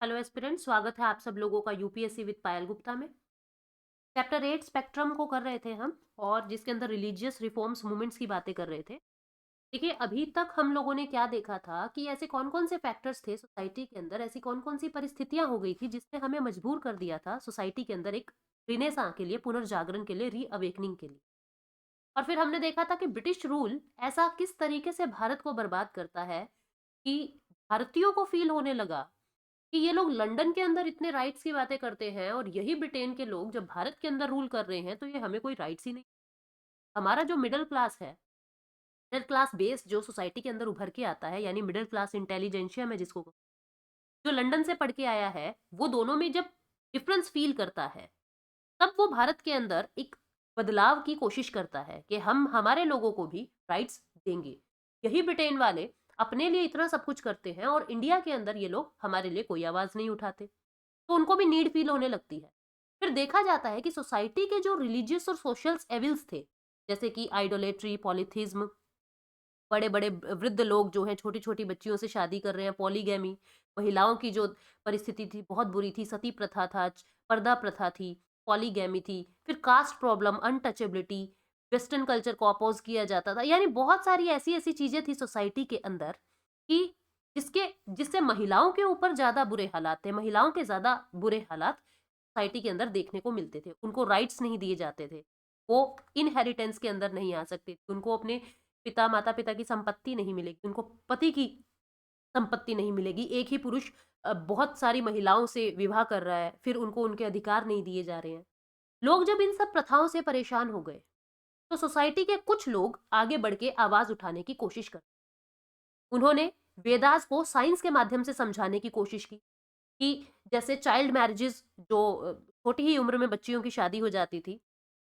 Hello aspirant, स्वागत है आप सब लोगों का यूपीएससी विद पायल गुप्ता में। चैप्टर 8 स्पेक्ट्रम को कर रहे थे हम, और जिसके अंदर रिलीजियस रिफॉर्म्स मूवमेंट्स की बातें कर रहे थे। देखिए, अभी तक हम लोगों ने क्या देखा था कि ऐसे कौन कौन से फैक्टर्स थे सोसाइटी के अंदर, ऐसी कौन कौन सी परिस्थितियां हो गई थी जिसने हमें मजबूर कर दिया था सोसाइटी के अंदर एक रिनेसां के लिए, पुनर्जागरण के लिए, री अवेकनिंग के लिए। और फिर हमने देखा था कि ब्रिटिश रूल ऐसा किस तरीके से भारत को बर्बाद करता है कि भारतीयों को फील होने लगा कि ये लोग लंदन के अंदर इतने राइट्स की बातें करते हैं, और यही ब्रिटेन के लोग जब भारत के अंदर रूल कर रहे हैं तो ये हमें कोई राइट्स ही नहीं। हमारा जो मिडिल क्लास है, मिडिल क्लास बेस जो सोसाइटी के अंदर उभर के आता है, यानी मिडिल क्लास इंटेलिजेंशिया में जिसको जो लंदन से पढ़ के आया है, वो दोनों में जब डिफरेंस फील करता है, तब वो भारत के अंदर एक बदलाव की कोशिश करता है कि हम हमारे लोगों को भी राइट्स देंगे। यही ब्रिटेन वाले अपने लिए इतना सब कुछ करते हैं, और इंडिया के अंदर ये लोग हमारे लिए कोई आवाज नहीं उठाते, तो उनको भी नीड फील होने लगती है। फिर देखा जाता है कि सोसाइटी के जो रिलीजियस और सोशल एविल्स थे, जैसे कि आइडोलेट्री, पॉलीथिज्म, बड़े बड़े वृद्ध लोग जो हैं छोटी छोटी बच्चियों से शादी कर रहे हैं, पॉलीगैमी, महिलाओं की जो परिस्थिति थी बहुत बुरी थी, सती प्रथा था, पर्दा प्रथा थी, पॉलीगैमी थी, फिर caste problem, untouchability, western culture को अपोज किया जाता था, यानी बहुत सारी ऐसी ऐसी चीजें थी सोसाइटी के अंदर कि जिसके जिससे महिलाओं के ऊपर ज्यादा बुरे हालात थे, महिलाओं के ज्यादा बुरे हालात सोसाइटी के अंदर देखने को मिलते थे। उनको राइट्स नहीं दिए जाते थे, वो इनहेरिटेंस के अंदर नहीं आ सकते थे, उनको अपने पिता माता पिता की संपत्ति नहीं मिलेगी, उनको पति की संपत्ति नहीं मिलेगी। एक ही पुरुष बहुत सारी महिलाओं से विवाह कर रहा है, फिर उनको उनके अधिकार नहीं दिए जा रहे हैं। लोग जब इन सब प्रथाओं से परेशान हो गए, तो सोसाइटी के कुछ लोग आगे बढ़ के आवाज उठाने की कोशिश कर, उन्होंने वेदास को साइंस के माध्यम से समझाने की कोशिश की कि जैसे चाइल्ड मैरिजेस, जो छोटी ही उम्र में बच्चियों की शादी हो जाती थी,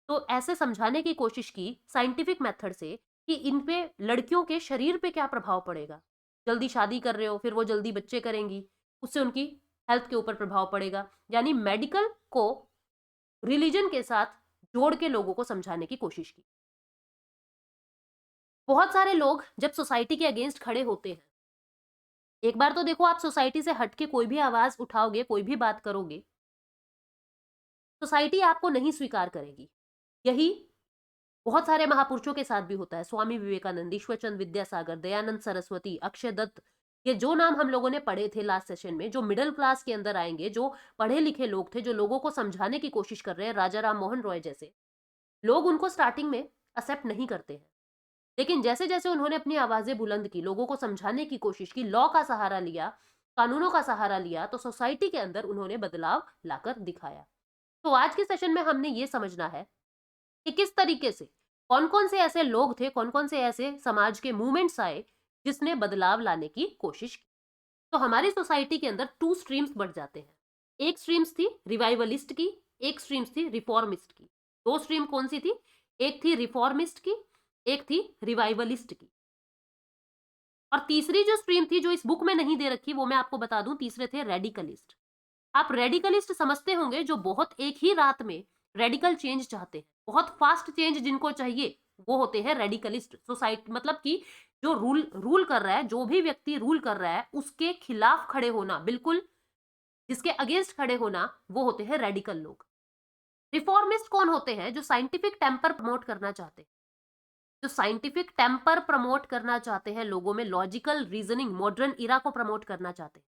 तो ऐसे समझाने की कोशिश की साइंटिफिक मेथड से कि इन पे लड़कियों के शरीर पे क्या प्रभाव पड़ेगा। जल्दी शादी कर रहे हो, फिर वो जल्दी बच्चे करेंगी, उससे उनकी हेल्थ के ऊपर प्रभाव पड़ेगा। यानी मेडिकल को रिलीजन के साथ जोड़ के लोगों को समझाने की कोशिश की। बहुत सारे लोग जब सोसाइटी के अगेंस्ट खड़े होते हैं, एक बार तो देखो, आप सोसाइटी से हट के कोई भी आवाज उठाओगे, कोई भी बात करोगे, सोसाइटी आपको नहीं स्वीकार करेगी। यही बहुत सारे महापुरुषों के साथ भी होता है। स्वामी विवेकानंद, ईश्वर चंद विद्यासागर, दयानंद सरस्वती, अक्षय दत्त, ये जो नाम हम लोगों ने पढ़े थे लास्ट सेशन में, जो मिडिल क्लास के अंदर आएंगे, जो पढ़े लिखे लोग थे, जो लोगों को समझाने की कोशिश कर रहे हैं, राजा राम मोहन रॉय जैसे लोग, उनको स्टार्टिंग में एक्सेप्ट नहीं करते हैं। लेकिन जैसे जैसे उन्होंने अपनी आवाजें बुलंद की, लोगों को समझाने की कोशिश की, लॉ का सहारा लिया, कानूनों का सहारा लिया, तो सोसाइटी के अंदर उन्होंने बदलाव लाकर दिखाया। तो आज के सेशन में हमने ये समझना है कि किस तरीके से, कौन-कौन से ऐसे लोग थे, कौन-कौन से ऐसे समाज के मूवमेंट्स आए जिसने बदलाव लाने की कोशिश की। तो हमारी सोसाइटी के अंदर 2 स्ट्रीम्स बढ़ जाते हैं। एक स्ट्रीम्स थी रिवाइवलिस्ट की, एक स्ट्रीम्स थी रिफॉर्मिस्ट की। 2 स्ट्रीम कौन-सी थी? एक थी रिफॉर्मिस्ट की, एक थी रिवाइवलिस्ट की। और तीसरी जो स्ट्रीम थी, जो इस बुक में नहीं दे रखी, वो मैं आपको बता दूं, तीसरे थे रेडिकलिस्ट। आप रेडिकलिस्ट समझते होंगे, जो बहुत एक ही रात में रेडिकल चेंज चाहते हैं, बहुत फास्ट चेंज जिनको चाहिए, वो होते हैं रेडिकलिस्ट। सोसाइटी मतलब कि जो रूल रूल कर रहा है, जो भी व्यक्ति रूल कर रहा है, उसके खिलाफ खड़े होना, बिल्कुल जिसके अगेंस्ट खड़े होना, वो होते हैं रेडिकल लोग। रिफॉर्मिस्ट कौन होते हैं? जो साइंटिफिक टेम्पर प्रमोट करना चाहते हैं, जो साइंटिफिक टेम्पर प्रमोट करना चाहते हैं लोगों में, लॉजिकल रीजनिंग, मॉडर्न इरा को प्रमोट करना चाहते हैं।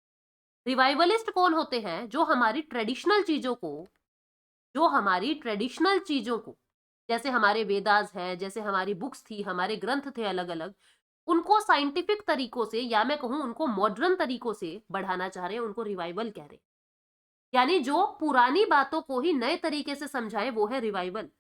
रिवाइवलिस्ट कौन होते हैं? जो हमारी ट्रेडिशनल चीजों को, जैसे हमारे वेदास है, जैसे हमारी बुक्स थी, हमारे ग्रंथ थे अलग अलग, उनको साइंटिफिक तरीकों से, या मैं कहूं उनको मॉडर्न तरीकों से बढ़ाना चाह रहे हैं, उनको रिवाइवल कह रहे हैं। यानी जो पुरानी बातों को ही नए तरीके से समझाए, वो है रिवाइवल।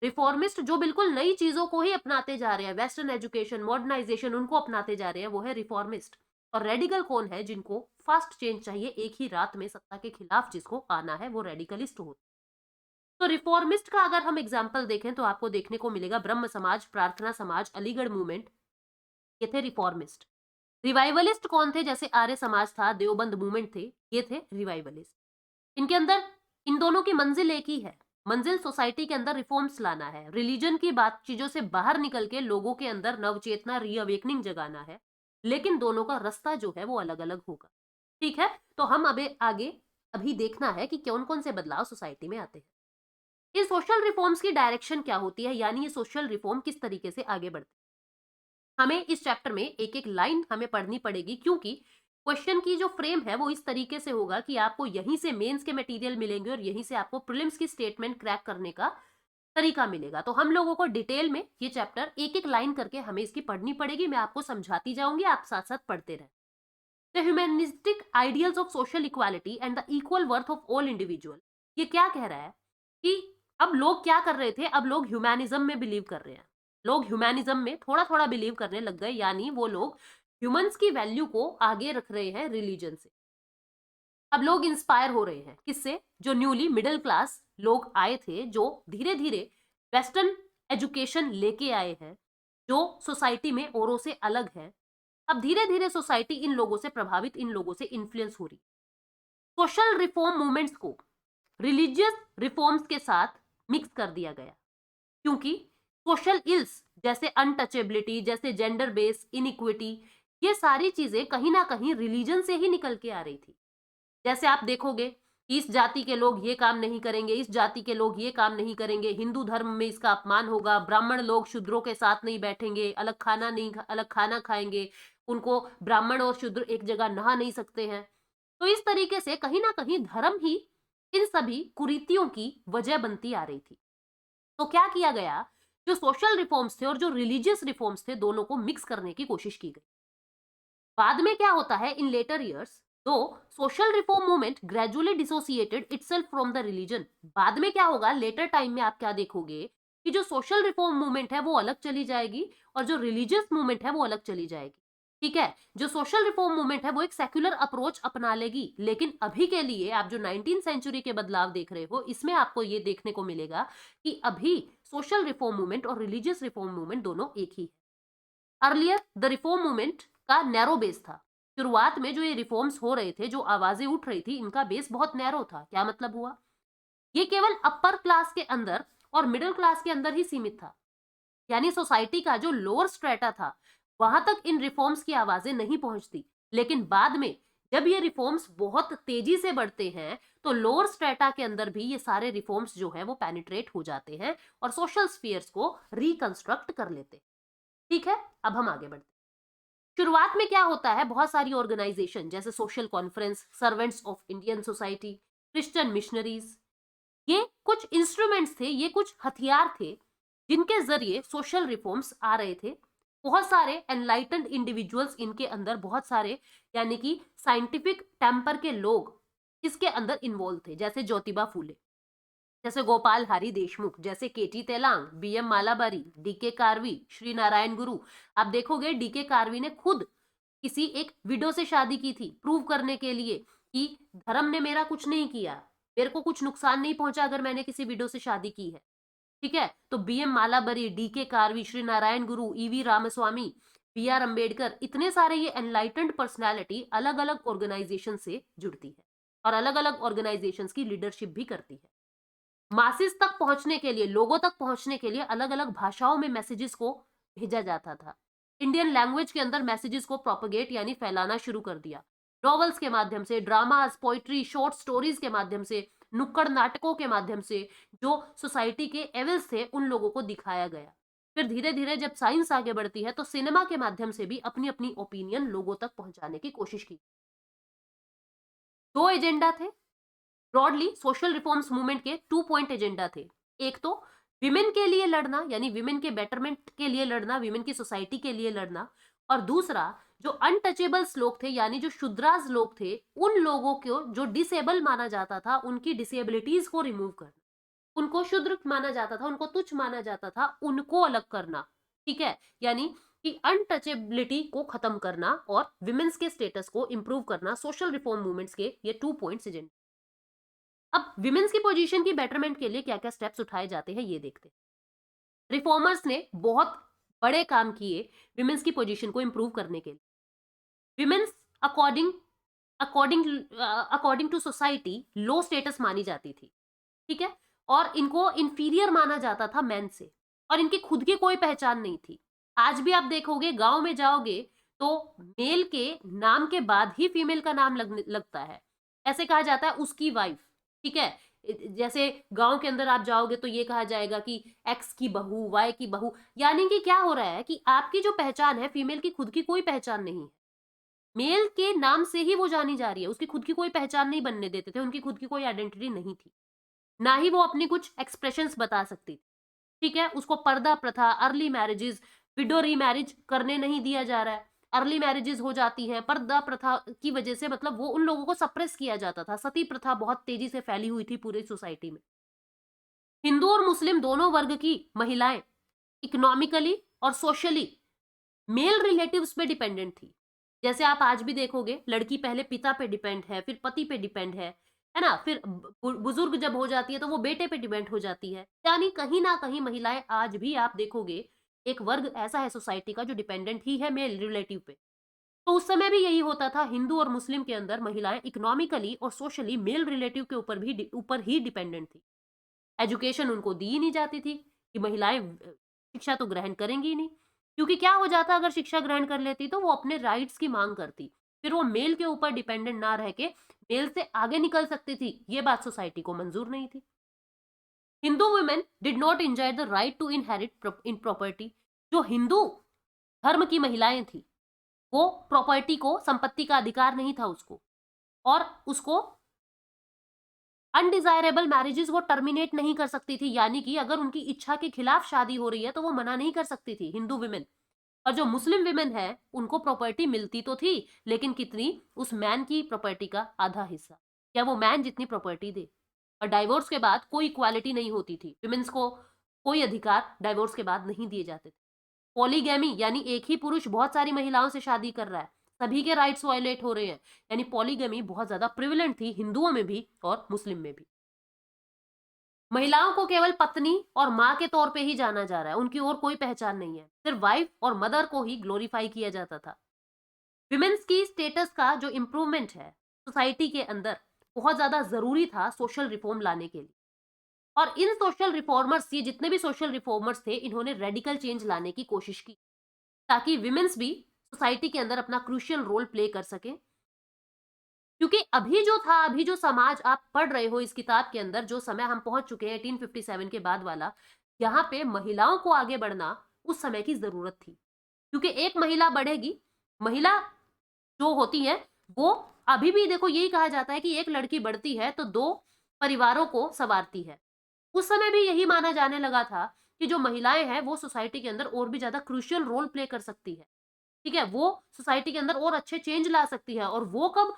रिफॉर्मिस्ट जो बिल्कुल नई चीजों को ही अपनाते जा रहे हैं, वेस्टर्न एजुकेशन, मॉडर्नाइजेशन, उनको अपनाते जा रहे हैं, वो है रिफॉर्मिस्ट। और रेडिकल कौन है? जिनको फास्ट चेंज चाहिए, एक ही रात में सत्ता के खिलाफ जिसको आना है, वो रेडिकलिस्ट होते हैं। तो रिफॉर्मिस्ट का अगर हम एग्जाम्पल देखें, तो आपको देखने को मिलेगा ब्रह्म समाज, प्रार्थना समाज, अलीगढ़ मूवमेंट, ये थे रिफॉर्मिस्ट। रिवाइवलिस्ट कौन थे? जैसे आर्य समाज था, देवबंद मूवमेंट थे, ये थे रिवाइवलिस्ट। इनके अंदर, इन दोनों की मंजिल एक ही है। मंजिल सोसाइटी के अंदर रिफॉर्म्स लाना है, रिलीजन की बात चीजों से बाहर निकल के लोगों के अंदर नवचेतना, रीअवेकनिंग जगाना है। लेकिन दोनों का रास्ता जो है वो अलग अलग होगा। ठीक है, तो हम आगे अभी देखना है कि कौन कौन से बदलाव सोसाइटी में आते हैं। ये सोशल रिफॉर्म्स की डायरेक्शन क्या होती है, यानी ये सोशल रिफॉर्म किस तरीके से आगे बढ़ते हैं। हमें इस चैप्टर में एक एक लाइन हमें पढ़नी पड़ेगी, क्योंकि क्वेश्चन की जो फ्रेम है वो इस तरीके से होगा कि आपको यहीं से मेंस के मटेरियल मिलेंगे और यहीं से आपको प्रीलिम्स की स्टेटमेंट क्रैक करने का तरीका मिलेगा। तो हम लोगों को डिटेल में ये चैप्टर एक एक लाइन करके हमें इसकी पढ़नी पड़ेगी। मैं आपको समझाती जाऊंगी, आप साथ साथ पढ़ते रहें। The humanistic ideals of social equality and the equal worth of all individual, ये क्या कह रहा है कि अब लोग क्या कर रहे थे, अब लोग ह्यूमैनिज्म में बिलीव कर रहे हैं। लोग ह्यूमैनिज्म में थोड़ा थोड़ा बिलीव करने लग गए, यानी वो लोग ह्यूमंस की वैल्यू को आगे रख रहे हैं रिलीजन से। अब लोग इंस्पायर हो रहे हैं किससे, जो न्यूली मिडिल क्लास लोग आए थे, जो धीरे धीरे वेस्टर्न एजुकेशन लेके आए हैं, जो सोसाइटी में औरों से अलग है। अब धीरे धीरे सोसाइटी इन लोगों से प्रभावित, इन लोगों से इन्फ्लुएंस हो रही। सोशल रिफॉर्म मूवमेंट्स को रिलीजियस रिफॉर्म्स के साथ मिक्स कर दिया गया, क्योंकि सोशल इल्स जैसे अनटचेबिलिटी, जैसे जेंडर बेस इनइक्विटी, ये सारी चीजें कहीं ना कहीं रिलीजन से ही निकल के आ रही थी। जैसे आप देखोगे, इस जाति के लोग ये काम नहीं करेंगे, इस जाति के लोग ये काम नहीं करेंगे, हिंदू धर्म में इसका अपमान होगा, ब्राह्मण लोग शूद्रों के साथ नहीं बैठेंगे, अलग खाना खाएंगे, उनको ब्राह्मण और शूद्र एक जगह नहा नहीं सकते हैं। तो इस तरीके से कहीं ना कहीं धर्म ही इन सभी कुरीतियों की वजह बनती आ रही थी। तो क्या किया गया, जो सोशल रिफॉर्म्स थे और जो रिलीजियस रिफॉर्म्स थे, दोनों को मिक्स करने की कोशिश की गई। बाद में क्या होता है, इन लेटर ईयर्स दो social reform movement gradually dissociated itself from the religion. बाद में क्या होगा, लेटर टाइम में आप क्या देखोगे कि जो सोशल रिफॉर्म मूवमेंट है वो अलग चली जाएगी और जो रिलीजियस मूवमेंट है वो अलग चली जाएगी। ठीक है, जो सोशल रिफॉर्म मूवमेंट है वो एक सेक्युलर अप्रोच अपना लेगी, लेकिन अभी के लिए आप जो 19th सेंचुरी के बदलाव देख रहे हो, इसमें आपको ये देखने को मिलेगा कि अभी सोशल रिफॉर्म मूवमेंट और रिलीजियस रिफॉर्म मूवमेंट दोनों एक ही है। अर्लियर द रिफॉर्म मूवमेंट का नैरो बेस था। शुरुआत में जो ये रिफॉर्म्स हो रहे थे, जो आवाजें उठ रही थी, इनका बेस बहुत नैरो था। क्या मतलब हुआ, ये केवल अपर क्लास के अंदर और मिडिल क्लास के अंदर ही सीमित था, यानी सोसाइटी का जो लोअर स्ट्रेटा था वहां तक इन रिफॉर्म्स की आवाजें नहीं पहुंचती। लेकिन बाद में जब ये रिफॉर्म्स बहुत तेजी से बढ़ते हैं, तो लोअर स्ट्रेटा के अंदर भी ये सारे रिफॉर्म्स जो है वो पेनिट्रेट हो जाते हैं और सोशल स्फीयर्स को रिकंस्ट्रक्ट कर लेते हैं। ठीक है, अब हम आगे बढ़ते हैं। शुरुआत में क्या होता है, बहुत सारी ऑर्गेनाइजेशन जैसे social conference, servants of Indian society, Christian missionaries, ये कुछ इंस्ट्रूमेंट्स थे, ये कुछ हथियार थे जिनके जरिए सोशल रिफॉर्म्स आ रहे थे। बहुत सारे एनलाइटेंड इंडिविजुअल्स इनके अंदर, बहुत सारे यानी कि साइंटिफिक टेम्पर के लोग इसके अंदर इन्वॉल्व थे, जैसे ज्योतिबा फूले, जैसे गोपाल हरी देशमुख, जैसे केटी तेलांग, बीएम मालाबारी, डीके कार्वी, श्री नारायण गुरु। आप देखोगे डीके कार्वी ने खुद किसी एक विडो से शादी की थी, प्रूव करने के लिए कि धर्म ने मेरा कुछ नहीं किया, मेरे को कुछ नुकसान नहीं पहुंचा अगर मैंने किसी विडो से शादी की है। ठीक है, तो B M Malabari, D K Karve, Shri Narayana Guru, E V Ramaswamy, B R Ambedkar, इतने सारे ये एनलाइटेंड पर्सनैलिटी अलग अलग ऑर्गेनाइजेशन से जुड़ती है और अलग अलग ऑर्गेनाइजेशंस की लीडरशिप भी करती है। मासिस तक पहुंचने के लिए, लोगों तक पहुंचने के लिए अलग अलग भाषाओं में मैसेजेस को भेजा जाता था। इंडियन लैंग्वेज के अंदर मैसेजेस को प्रोपगेट यानी फैलाना शुरू कर दिया। नॉवेल्स के माध्यम से, ड्रामास, पोइट्री, शॉर्ट स्टोरीज के माध्यम से, नुक्कड़ नाटकों के माध्यम से जो सोसाइटी के एविल्स थे उन लोगों को दिखाया गया। फिर धीरे धीरे जब साइंस आगे बढ़ती है तो सिनेमा के माध्यम से भी अपनी अपनी ओपिनियन लोगों तक पहुंचाने की कोशिश की। दो एजेंडा थे ब्रॉडली सोशल रिफॉर्म्स मूवमेंट के, 2 पॉइंट एजेंडा थे। एक तो विमेन के लिए लड़ना, यानी विमेन के बेटरमेंट के लिए लड़ना, विमेन की सोसाइटी के लिए लड़ना, और दूसरा जो अनटचेबल्स लोग थे, यानी जो शुद्राज लोग थे, उन लोगों को जो डिसेबल माना जाता था, उनकी डिसेबिलिटीज को रिमूव करना, उनको शुद्र माना जाता था, उनको तुच्छ माना जाता था, उनको अलग करना। ठीक है, यानी कि अनटचेबिलिटी को खत्म करना और विमेन्स के स्टेटस को इंप्रूव करना, सोशल रिफॉर्म मूवमेंट्स के ये 2 पॉइंट्स एजेंडा। अब विमेन्स की पोजीशन की बेटरमेंट के लिए क्या क्या स्टेप्स उठाए जाते हैं ये देखते हैं। रिफॉर्मर्स ने बहुत बड़े काम किए विमेन्स की पोजीशन को इंप्रूव करने के लिए। Women's according according according to society low status मानी जाती थी। ठीक है, और इनको इंफीरियर माना जाता था मैन से, और इनकी खुद की कोई पहचान नहीं थी। आज भी आप देखोगे, गांव में जाओगे तो मेल के नाम के बाद ही फीमेल का नाम लगता है। ऐसे कहा जाता है उसकी वाइफ, ठीक है? जैसे गाँव के अंदर आप जाओगे तो ये कहा जाएगा कि एक्स की बहू, वाई की बहू, यानी कि क्या हो रहा है कि आपकी जो पहचान है, फीमेल की खुद की कोई पहचान नहीं है। मेल के नाम से ही वो जानी जा रही है, उसकी खुद की कोई पहचान नहीं बनने देते थे, उनकी खुद की कोई आइडेंटिटी नहीं थी। ना ही वो अपनी कुछ एक्सप्रेशंस बता सकती थी, ठीक है? उसको पर्दा प्रथा, अर्ली मैरेजेस, विडो रीमैरिज करने नहीं दिया जा रहा है। अर्ली मैरेजेस हो जाती हैं, पर्दा प्रथा की वजह से, मतलब वो उन लोगों को सप्रेस किया जाता था। सती प्रथा बहुत तेजी से फैली हुई थी पूरी सोसाइटी में। हिंदू और मुस्लिम दोनों वर्ग की महिलाएं इकोनॉमिकली और सोशली मेल रिलेटिव्स पे डिपेंडेंट थी। जैसे आप आज भी देखोगे, लड़की पहले पिता पे डिपेंड है, फिर पति पे डिपेंड है ना? फिर बुजुर्ग जब हो जाती है तो वो बेटे पे डिपेंड हो जाती है। यानी कहीं ना कहीं महिलाएं आज भी आप देखोगे, एक वर्ग ऐसा है सोसाइटी का जो डिपेंडेंट ही है मेल रिलेटिव पे। तो उस समय भी यही होता था, हिंदू और मुस्लिम के अंदर महिलाएं इकोनॉमिकली और सोशली मेल रिलेटिव के ऊपर ही डिपेंडेंट थी। एजुकेशन उनको दी ही नहीं जाती थी कि महिलाएं शिक्षा तो ग्रहण करेंगी ही नहीं, क्योंकि क्या हो जाता अगर शिक्षा ग्रहण कर लेती तो वो अपने राइट्स की मांग करती, फिर वो मेल के ऊपर डिपेंडेंट ना रह के मेल से आगे निकल सकती थी। ये बात सोसाइटी को मंजूर नहीं थी। Hindu women did not enjoy the right to inherit in property. जो हिंदू धर्म की महिलाएं थी, वो प्रॉपर्टी को, संपत्ति का अधिकार नहीं था उसको, और उसको अनडिजायरेबल मैरिजेस वो टर्मिनेट नहीं कर सकती थी, यानी कि अगर उनकी इच्छा के खिलाफ शादी हो रही है तो वो मना नहीं कर सकती थी, हिंदू विमेन। और जो मुस्लिम विमेन है, उनको प्रॉपर्टी मिलती तो थी, लेकिन कितनी? उस मैन की प्रॉपर्टी का आधा हिस्सा, क्या वो मैन जितनी प्रॉपर्टी दे। और डाइवोर्स के बाद कोई इक्वालिटी नहीं होती थी, विमेन्स को कोई अधिकार डाइवोर्स के बाद नहीं दिए जाते थे। पॉलीगैमी, यानी एक ही पुरुष बहुत सारी महिलाओं से शादी कर रहा है, सभी के राइट्स वायलेट हो रहे हैं, यानी पॉलीगैमी बहुत ज्यादा प्रिविलेंट थी हिंदुओं में भी और मुस्लिम में भी। महिलाओं को केवल पत्नी और माँ के तौर पे ही जाना जा रहा है, उनकी और कोई पहचान नहीं है, सिर्फ वाइफ और मदर को ही ग्लोरीफाई किया जाता था। विमेन्स की स्टेटस का जो इम्प्रूवमेंट है सोसाइटी के अंदर, बहुत ज्यादा जरूरी था सोशल रिफॉर्म लाने के लिए। और इन सोशल रिफॉर्मर्स, ये जितने भी सोशल रिफॉर्मर्स थे, इन्होंने रेडिकल चेंज लाने की कोशिश की, ताकि विमेन्स भी सोसाइटी के अंदर अपना क्रूशियल रोल प्ले कर सके। क्योंकि अभी जो था, अभी जो समाज आप पढ़ रहे हो इस किताब के अंदर, जो समय हम पहुंच चुके हैं 1857 के बाद वाला, यहाँ पे महिलाओं को आगे बढ़ना उस समय की जरूरत थी। क्योंकि एक महिला बढ़ेगी, महिला जो होती है वो, अभी भी देखो यही कहा जाता है कि एक लड़की बढ़ती है तो दो परिवारों को संवारती है। उस समय भी यही माना जाने लगा था कि जो महिलाएं हैं वो सोसाइटी के अंदर और भी ज्यादा क्रूशियल रोल प्ले कर सकती है, ठीक है? वो सोसाइटी के अंदर और अच्छे चेंज ला सकती है। और वो कब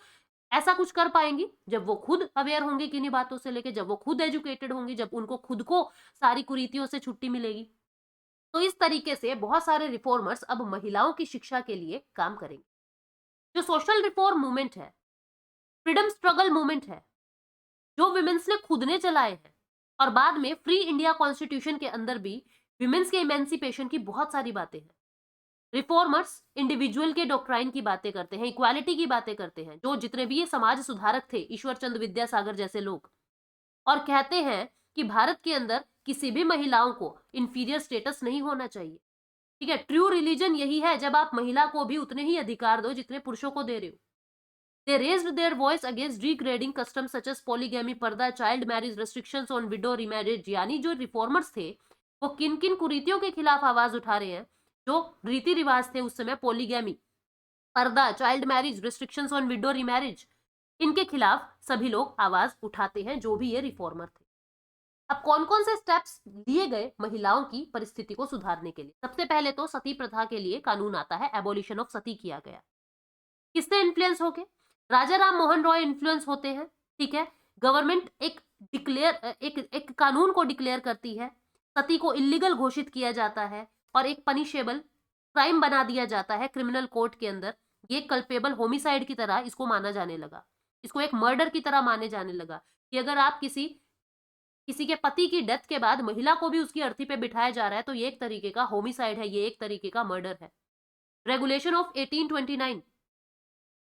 ऐसा कुछ कर पाएंगी? जब वो खुद अवेयर होंगी किन्हीं बातों से लेके, जब वो खुद एजुकेटेड होंगी, जब उनको खुद को सारी कुरीतियों से छुट्टी मिलेगी। तो इस तरीके से बहुत सारे रिफॉर्मर्स अब महिलाओं की शिक्षा के लिए काम करेंगे। जो सोशल रिफॉर्म मूवमेंट है, फ्रीडम स्ट्रगल मूवमेंट है, जो विमेन्स ने खुद ने चलाए हैं, और बाद में फ्री इंडिया कॉन्स्टिट्यूशन के अंदर भी विमेन्स के इमेंसिपेशन की बहुत सारी बातें हैं। रिफॉर्मर्स इंडिविजुअल के डॉक्ट्राइन की बातें करते हैं, इक्वालिटी की बातें करते हैं, जो जितने भी ये समाज सुधारक थे, ईश्वर चंद्र विद्यासागर जैसे लोग, और कहते हैं कि भारत के अंदर किसी भी महिलाओं को इंफीरियर स्टेटस नहीं होना चाहिए, ठीक है? ट्रू रिलीजन यही है, जब आप महिला को भी उतने ही अधिकार दो जितने पुरुषों को दे रहे हो। They raised their voice against degrading customs such as polygamy, purdah, child marriage, restrictions on widow remarriage. यानी जो रिफॉर्मर्स थे, वो किन किन कुरीतियों के खिलाफ आवाज उठा रहे हैं? जो रीति रिवाज थे उस समय, polygamy, purdah, child marriage, restrictions on widow remarriage, इनके खिलाफ सभी लोग आवाज उठाते हैं, जो भी ये रिफॉर्मर थे। अब कौन कौन से स्टेप्स लिए गए महिलाओं की परिस्थिति को सुधारने के लिए? सबसे पहले तो सती प्रथा के लिए कानून आता है, एबोलिशन ऑफ सती किया गया। किससे इन्फ्लुएंस होके? राजा राम मोहन रॉय इन्फ्लुएंस होते हैं, ठीक है? गवर्नमेंट एक कानून को डिक्लेयर करती है, सती को इलीगल घोषित किया जाता है और एक पनिशेबल क्राइम बना दिया जाता है क्रिमिनल कोर्ट के अंदर। ये कल्पेबल होमिसाइड की तरह इसको माना जाने लगा, इसको एक मर्डर की तरह माने जाने लगा कि अगर आप किसी किसी के पति की डेथ के बाद महिला को भी उसकी अर्थी पे बिठाया जा रहा है तो ये एक तरीके का होमिसाइड है, ये एक तरीके का मर्डर है। Regulation of 1829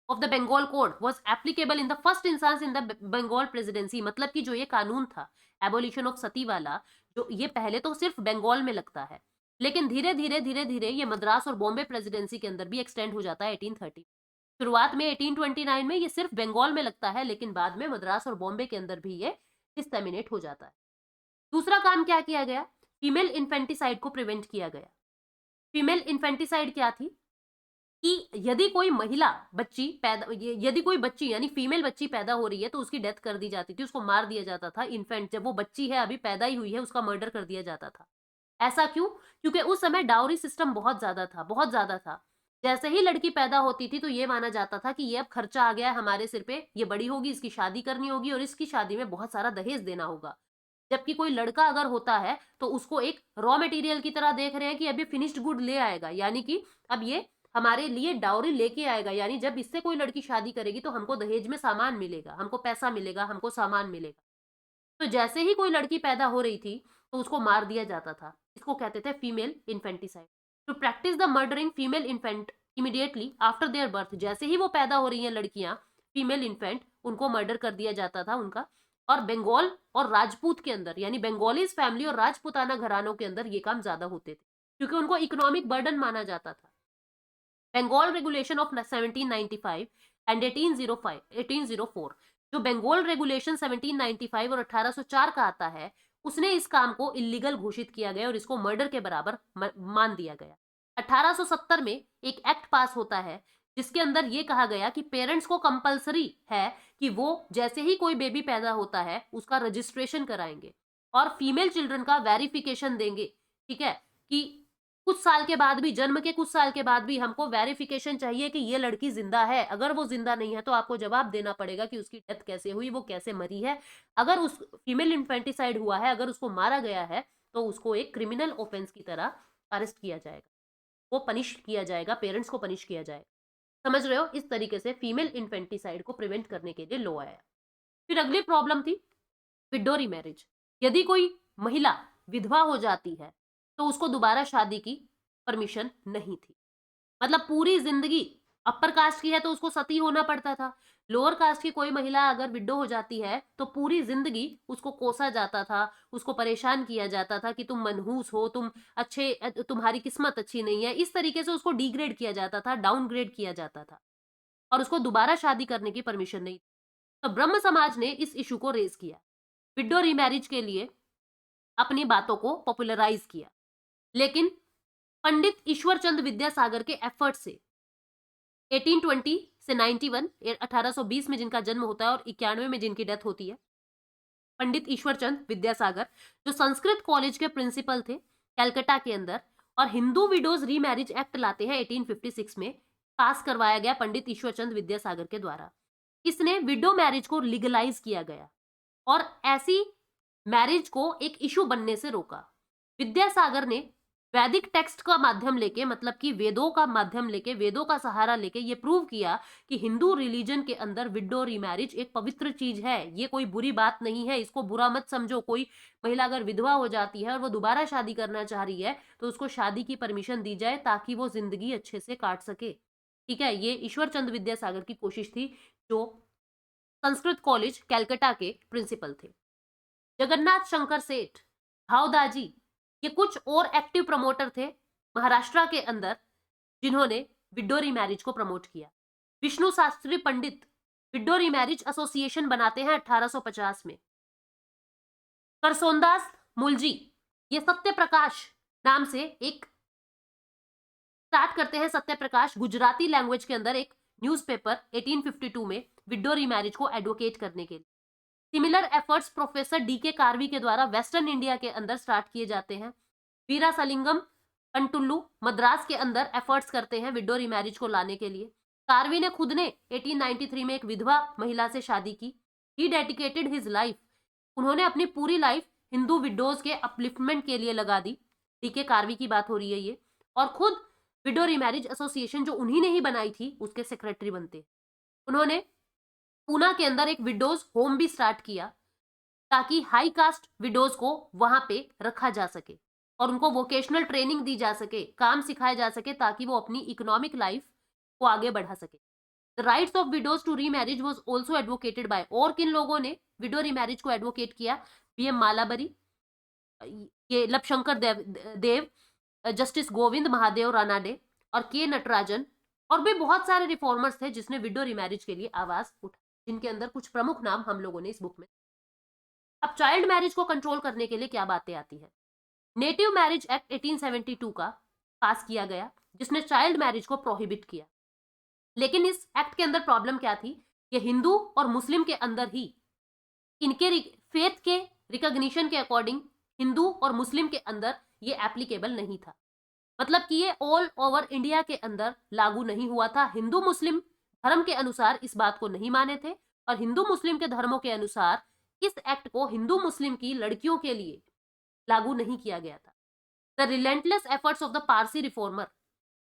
of the Bengal Code was applicable in the first instance in the Bengal presidency। मतलब कि जो ये कानून था एबोलिशन ऑफ सती वाला, जो ये पहले तो सिर्फ बंगाल में लगता है, लेकिन धीरे धीरे ये मद्रास और बॉम्बे प्रेसिडेंसी के अंदर भी एक्सटेंड हो जाता है 1830। शुरुआत में 1829 में ये सिर्फ बंगाल में लगता है, लेकिन बाद में मद्रास और बॉम्बे के अंदर भी ये डिसेमिनेट हो जाता है। दूसरा काम क्या किया गया? फीमेल इन्फेंटिसाइड को प्रिवेंट किया गया। फीमेल इन्फेंटिसाइड क्या थी कि यदि कोई महिला बच्ची पैदा यदि कोई बच्ची यानी फीमेल बच्ची पैदा हो रही है तो उसकी डेथ कर दी जाती थी, उसको मार दिया जाता था। इन्फेंट जब वो बच्ची है, अभी पैदा ही हुई है, उसका मर्डर कर दिया जाता था। ऐसा क्यों? क्योंकि उस समय डाउरी सिस्टम बहुत ज्यादा था। जैसे ही लड़की पैदा होती थी तो ये माना जाता था कि ये अब खर्चा आ गया है हमारे सिर पे, ये बड़ी होगी, इसकी शादी करनी होगी और इसकी शादी में बहुत सारा दहेज देना होगा। जबकि कोई लड़का अगर होता है तो उसको एक रॉ मटेरियल की तरह देख रहे हैं कि अब ये फिनिश्ड गुड ले आएगा, यानी कि अब ये हमारे लिए डाउरी लेके आएगा, यानी जब इससे कोई लड़की शादी करेगी तो हमको दहेज में सामान मिलेगा, हमको पैसा मिलेगा, हमको सामान मिलेगा। तो जैसे ही कोई लड़की पैदा हो रही थी तो उसको मार दिया जाता था। इसको कहते थे female infanticide. To practise the murdering female infant immediately after their birth, जैसे ही वो पैदा हो रही हैं लड़कियां, फीमेल इन्फेंट, उनको मर्डर कर दिया जाता था उनका। और बंगाल और राजपूत के अंदर, यानी बंगालीज फैमिली और राजपूताना घरानों के अंदर ये काम ज्यादा होते थे क्योंकि उनको इकोनॉमिक बर्डन माना जाता था। बंगाल रेगुलेशन ऑफ 1795 एंड 1804, जो बंगाल रेगुलेशन 1795 और 1804 का आता है, उसने इस काम को इलीगल घोषित किया गया और इसको मर्डर के बराबर मान दिया गया। 1870 में एक एक्ट पास होता है जिसके अंदर यह कहा गया कि पेरेंट्स को कंपलसरी है कि वो जैसे ही कोई बेबी पैदा होता है उसका रजिस्ट्रेशन कराएंगे और फीमेल चिल्ड्रन का वेरिफिकेशन देंगे। ठीक है, कि कुछ साल के बाद भी, जन्म के कुछ साल के बाद भी हमको वेरिफिकेशन चाहिए कि ये लड़की जिंदा है। अगर वो जिंदा नहीं है तो आपको जवाब देना पड़ेगा कि उसकी डेथ कैसे हुई, वो कैसे मरी है। अगर उस फीमेल इन्फेंटिसाइड हुआ है, अगर उसको मारा गया है तो उसको एक क्रिमिनल ऑफेंस की तरह अरेस्ट किया जाएगा, वो पनिश किया जाएगा, पेरेंट्स को पनिश किया जाएगा। समझ रहे हो? इस तरीके से फीमेल इन्फेंटिसाइड को प्रिवेंट करने के लिए लॉ आया। फिर अगली प्रॉब्लम थी विडो रीमैरिज। यदि कोई महिला विधवा हो जाती है तो उसको दोबारा शादी की परमिशन नहीं थी। मतलब पूरी जिंदगी, अपर कास्ट की है तो उसको सती होना पड़ता था, लोअर कास्ट की कोई महिला अगर विडो हो जाती है तो पूरी जिंदगी उसको कोसा जाता था, उसको परेशान किया जाता था कि तुम मनहूस हो, तुम्हारी किस्मत अच्छी नहीं है। इस तरीके से उसको डिग्रेड किया जाता था, डाउनग्रेड किया जाता था और उसको दोबारा शादी करने की परमिशन नहीं। तो ब्रह्म समाज ने इस इशू को रेज किया, विडो रीमैरिज के लिए अपनी बातों को पॉपुलराइज किया। लेकिन पंडित ईश्वरचंद विद्यासागर के एफर्ट से 1820 से 91, 1820 में जिनका जन्म होता है और 91 में जिनकी डेथ होती है, पंडित ईश्वरचंद विद्यासागर जो संस्कृत कॉलेज के प्रिंसिपल थे कलकत्ता के अंदर, और हिंदू विडोज रीमैरिज एक्ट लाते हैं 1856 में, पास करवाया गया पंडित ईश्वरचंद विद्यासागर के द्वारा। इसने विडो मैरिज को लीगलाइज किया गया और ऐसी मैरिज को एक इशू बनने से रोका। विद्यासागर ने वैदिक टेक्स्ट का माध्यम लेके, मतलब कि वेदों का माध्यम लेके, वेदों का सहारा लेके ये प्रूव किया कि हिंदू रिलीजन के अंदर विडो रीमैरिज एक पवित्र चीज है, ये कोई बुरी बात नहीं है, इसको बुरा मत समझो। कोई महिला अगर विधवा हो जाती है और वो दोबारा शादी करना चाह रही है तो उसको शादी की परमिशन दी जाए ताकि वो जिंदगी अच्छे से काट सके। ठीक है, ये ईश्वरचंद विद्यासागर की कोशिश थी जो संस्कृत कॉलेज कलकत्ता के प्रिंसिपल थे। जगन्नाथ शंकर सेठ, भावदाजी, ये कुछ और एक्टिव प्रमोटर थे महाराष्ट्र के अंदर जिन्होंने विडो रीमैरिज को प्रमोट किया। विष्णु शास्त्री पंडित विडो रीमैरिज एसोसिएशन बनाते हैं 1850 में। करसोनदास मुलजी ये सत्यप्रकाश नाम से एक स्टार्ट करते हैं, सत्यप्रकाश गुजराती लैंग्वेज के अंदर एक न्यूज़पेपर 1852 में विडो रीमैरिज को एडवोकेट करने के लिए। Similar efforts professor D K Karve के द्वारा वेस्टर्न इंडिया के अंदर स्टार्ट किए जाते हैं। वीरा सलिंगम कंटुल्लू मद्रास के अंदर एफर्ट्स करते हैं विडो रीमैरिज को लाने के लिए। कार्वी ने खुद ने 1893 में एक विधवा महिला से शादी की। ही डेडिकेटेड हिज लाइफ, उन्होंने अपनी पूरी लाइफ हिंदू विडोज के अपलिफ्टमेंट के लिए लगा दी। डीके कार्वी की बात हो रही है ये, और खुद विडो रीमैरिज एसोसिएशन जो उन्हीं ने ही बनाई थी उसके सेक्रेटरी बनते। उन्होंने पूना के अंदर एक विडोज होम भी स्टार्ट किया ताकि हाई कास्ट विडोज को वहां पे रखा जा सके और उनको वोकेशनल ट्रेनिंग दी जा सके, काम सिखाया जा सके ताकि वो अपनी इकोनॉमिक लाइफ को आगे बढ़ा सके। The rights of widows to remarriage was also advocated by, और किन लोगों ने विडो रीमैरिज को एडवोकेट किया? बीएम मालाबरी, ये लवशंकर देव, जस्टिस गोविंद महादेव रानाडे और के नटराजन और भी बहुत सारे रिफॉर्मर्स थे जिसने विडो रिमैरिज के लिए आवाज उठाई, जिनके अंदर कुछ प्रमुख नाम हम लोगों ने इस बुक में। अब चाइल्ड मैरिज को कंट्रोल करने के लिए क्या बातें आती है? नेटिव मैरिज एक्ट 1872 का पास किया गया जिसने चाइल्ड मैरिज को प्रोहिबिट किया। लेकिन इस एक्ट के अंदर प्रॉब्लम क्या थी? ये हिंदू और मुस्लिम के अंदर ही इनके फेथ के रिकॉग्निशन के अकॉर्डिंग हिंदू और मुस्लिम के अंदर ये एप्लीकेबल नहीं था। मतलब कि ये ऑल ओवर इंडिया के अंदर लागू नहीं हुआ था। हिंदू मुस्लिम धर्म के अनुसार इस बात को नहीं माने थे और हिंदू मुस्लिम के धर्मों के अनुसार इस एक्ट को हिंदू मुस्लिम की लड़कियों के लिए लागू नहीं किया गया था। The relentless efforts of the Parsi reformer,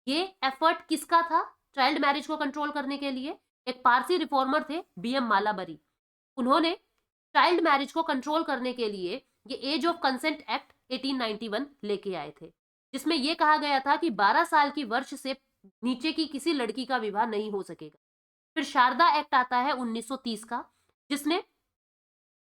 ये एफर्ट किसका था चाइल्ड मैरिज को कंट्रोल करने के लिए? एक पारसी रिफॉर्मर थे बीएम मालाबरी। उन्होंने चाइल्ड मैरिज को कंट्रोल करने के लिए ये एज ऑफ कंसेंट एक्ट 1891 लेके आए थे, जिसमें यह कहा गया था कि 12 साल की वर्ष से नीचे की किसी लड़की का विवाह नहीं हो सकेगा। फिर शारदा एक्ट आता है 1930 का, जिसने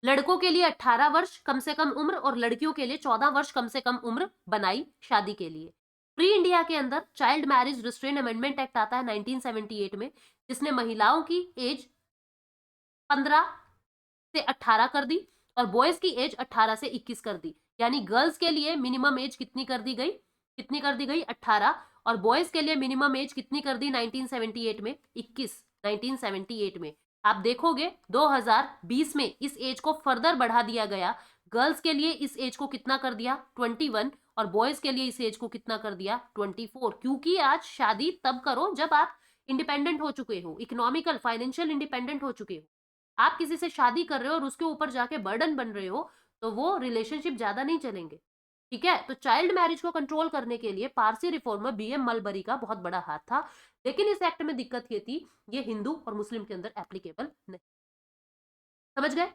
लड़कों के लिए 18 वर्ष कम से कम उम्र और लड़कियों के लिए 14 वर्ष कम से कम उम्र बनाई शादी के लिए। प्री इंडिया के अंदर child marriage restrain amendment act आता है 1978 में, जिसने महिलाओं की एज 15 से 18 कर दी और बॉयज की एज 18 से 21 कर दी। यानी गर्ल्स के लिए मिनिमम एज कितनी कर दी गई? 18, और बॉयज के लिए मिनिमम एज कितनी कर दी 1978 में? 21। 1978 में आप देखोगे 2020 में इस एज को फर्दर बढ़ा दिया गया। गर्ल्स के लिए इस एज को कितना कर दिया? 21, और बॉयज के लिए इस एज को कितना कर दिया? 24। क्योंकि आज शादी तब करो जब आप इंडिपेंडेंट हो चुके हो, इकोनॉमिकल फाइनेंशियल इंडिपेंडेंट हो चुके हो। आप किसी से शादी कर रहे हो और उसके ऊपर जाके बर्डन बन रहे हो तो वो रिलेशनशिप ज्यादा नहीं चलेंगे। ठीक है, तो चाइल्ड मैरिज को कंट्रोल करने के लिए पारसी रिफॉर्मर बीएम मलबरी का बहुत बड़ा हाथ था। लेकिन इस एक्ट में दिक्कत ये थी, ये हिंदू और मुस्लिम के अंदर एप्लीकेबल नहीं। समझ गए?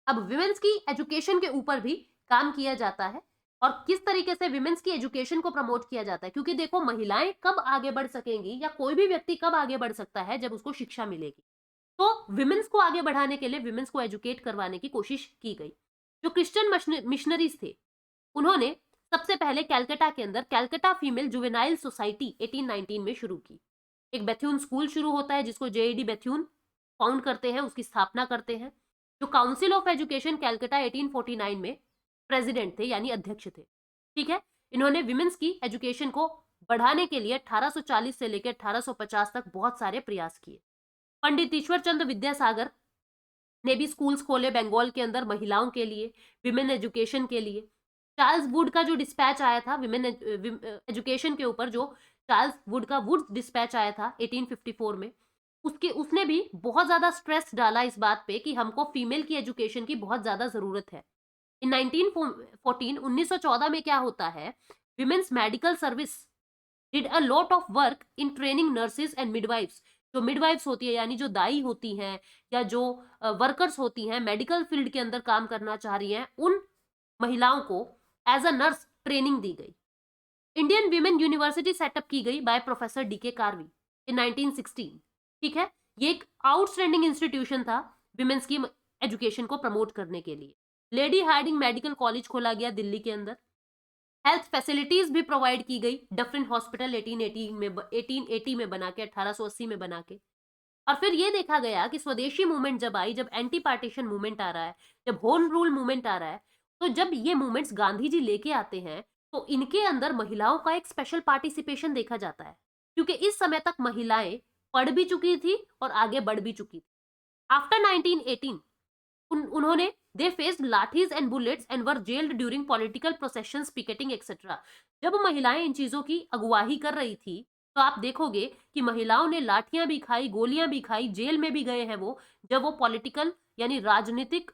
अब विमेन्स की एजुकेशन के ऊपर भी काम किया जाता है और किस तरीके से विमेन्स की एजुकेशन को प्रमोट किया जाता है। क्योंकि देखो, महिलाएं कब आगे बढ़ सकेंगी या कोई भी व्यक्ति कब आगे बढ़ सकता है? जब उसको शिक्षा मिलेगी। तो विमेन्स को आगे बढ़ाने के लिए विमेन्स को एजुकेट करवाने की कोशिश की गई। जो क्रिश्चियन मिशनरीज थे उन्होंने सबसे पहले कैलकाटा के अंदर कैलकाटा फीमेल जुवेनाइल सोसाइटी 1819 में शुरू की। एक बेथ्यून स्कूल शुरू होता है जिसको जेईडी बेथ्यून फाउंड करते हैं, उसकी स्थापना करते हैं। जो काउंसिल ऑफ एजुकेशन कैलकाटा 1849 में प्रेसिडेंट थे यानी अध्यक्ष थे। ठीक है, इन्होंने विमेन्स की एजुकेशन को बढ़ाने के लिए 1840 से लेकर 1850 तक बहुत सारे प्रयास किए। पंडित ईश्वर चंद्र विद्यासागर ने भी स्कूल्स खोले बंगाल के अंदर महिलाओं के लिए, विमेन एजुकेशन के लिए। चार्ल्स वुड का जो डिस्पैच आया था विमेन एजुकेशन के ऊपर, जो चार्ल्स वुड का वुड डिस्पैच आया था 1854 में, उसने भी बहुत ज्यादा स्ट्रेस डाला इस बात पे कि हमको फीमेल की एजुकेशन की बहुत ज्यादा जरूरत है। इन 1914 में क्या होता है, women's medical service did a lot of work in training nurses and midwives. जो मिडवाइफ्स होती है यानी जो दाई होती हैं या जो वर्कर्स होती हैं मेडिकल फील्ड के अंदर काम करना चाह रही हैं, उन महिलाओं को एज अ नर्स ट्रेनिंग दी गई। इंडियन वीमेन यूनिवर्सिटी सेटअप की गई बाय प्रोफेसर डीके कार्वी इन 1916। ठीक है, ये एक आउटस्टैंडिंग इंस्टीट्यूशन था विमेन्स की एजुकेशन को प्रमोट करने के लिए। लेडी हार्डिंग मेडिकल कॉलेज खोला गया दिल्ली के अंदर। हेल्थ फैसिलिटीज भी प्रोवाइड की गई डिफरेंट हॉस्पिटल 1880 में बना के, 1880 में बना के। और फिर ये देखा गया कि स्वदेशी मूवमेंट जब आई, जब एंटी पार्टीशन मूवमेंट आ रहा है, जब होम रूल मूवमेंट आ रहा है, तो जब ये मूवमेंट्स गांधी जी लेके आते हैं तो इनके अंदर महिलाओं का एक स्पेशल पार्टिसिपेशन देखा जाता है। क्योंकि इस समय तक महिलाएं पढ़ भी चुकी थी और आगे बढ़ भी चुकी थी। आफ्टर 1918 उन्होंने दे faced lathis and bullets and were gelled during political processions, picketing etcetera. जब महिलाएं इन चीजों की अगुवाही कर रही थी तो आप देखोगे कि महिलाओं ने लाठियां भी खाई, गोलियां भी खाई, जेल में भी गए हैं वो, जब वो पॉलिटिकल यानी राजनीतिक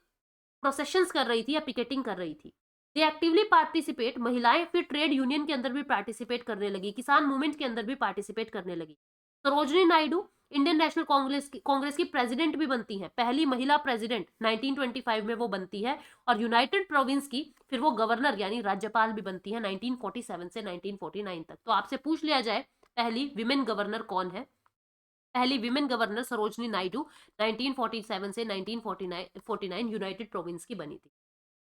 प्रोसेशंस कर रही थी या पिकेटिंग कर रही थी। दे एक्टिवली पार्टिसिपेट। महिलाएं फिर ट्रेड यूनियन के अंदर भी पार्टिसिपेट करने लगी, किसान मूवमेंट के अंदर भी पार्टिसिपेट करने लगी। सरोजनी नायडू इंडियन नेशनल कांग्रेस की प्रेसिडेंट भी बनती है, पहली महिला प्रेसिडेंट 1925 में वो बनती है। और यूनाइटेड प्रोविंस की फिर वो गवर्नर यानी राज्यपाल भी बनती है 1947 से 1949 तक। तो आपसे पूछ लिया जाए पहली विमेन गवर्नर कौन है? पहली विमेन गवर्नर सरोजनी नायडू 1947 से 1949 यूनाइटेड प्रोविंस की बनी थी।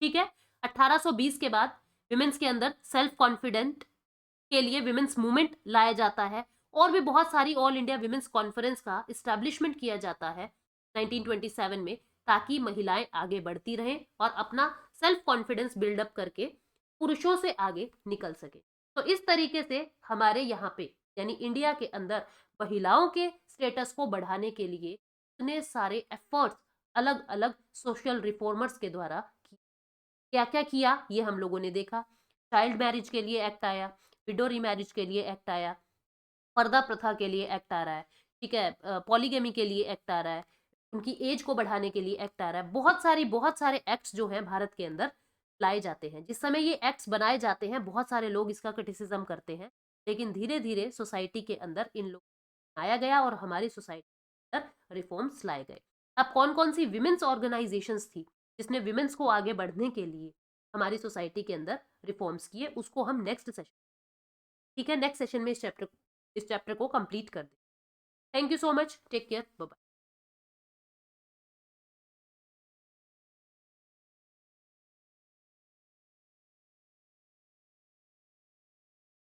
ठीक है, 1820 के बाद विमेन्स के अंदर सेल्फ कॉन्फिडेंट के लिए विमेंस मूवमेंट लाया जाता है और भी बहुत सारी ऑल इंडिया विमेंस कॉन्फ्रेंस का इस्टेब्लिशमेंट किया जाता है 1927 में, ताकि महिलाएं आगे बढ़ती रहें और अपना सेल्फ कॉन्फिडेंस बिल्डअप करके पुरुषों से आगे निकल सके। तो इस तरीके से हमारे यहाँ पे यानी इंडिया के अंदर महिलाओं के स्टेटस को बढ़ाने के लिए इतने सारे एफर्ट्स अलग अलग सोशल रिफॉर्मर्स के द्वारा क्या क्या किया ये हम लोगों ने देखा। चाइल्ड मैरिज के लिए एक्ट आया, विडो रीमैरिज के लिए एक्ट आया, पर्दा प्रथा के लिए एक्ट आ रहा है, ठीक है, पॉलीगेमी के लिए एक्ट आ रहा है, उनकी एज को बढ़ाने के लिए एक्ट आ रहा है। बहुत सारे एक्ट्स जो हैं भारत के अंदर लाए जाते हैं। जिस समय ये एक्ट्स बनाए जाते हैं बहुत सारे लोग इसका क्रिटिसिज्म करते हैं, लेकिन धीरे धीरे सोसाइटी के अंदर इन लोग आया गया और हमारी सोसाइटी के अंदर रिफॉर्म्स लाए गए। अब कौन कौन सी विमेंस ऑर्गेनाइजेशंस थी जिसने विमेंस को आगे बढ़ने के लिए हमारी सोसाइटी के अंदर रिफॉर्म्स किए, उसको हम नेक्स्ट सेशन, ठीक है, नेक्स्ट सेशन में इस चैप्टर को कंप्लीट कर दें। Thank you so much, take care, bye bye.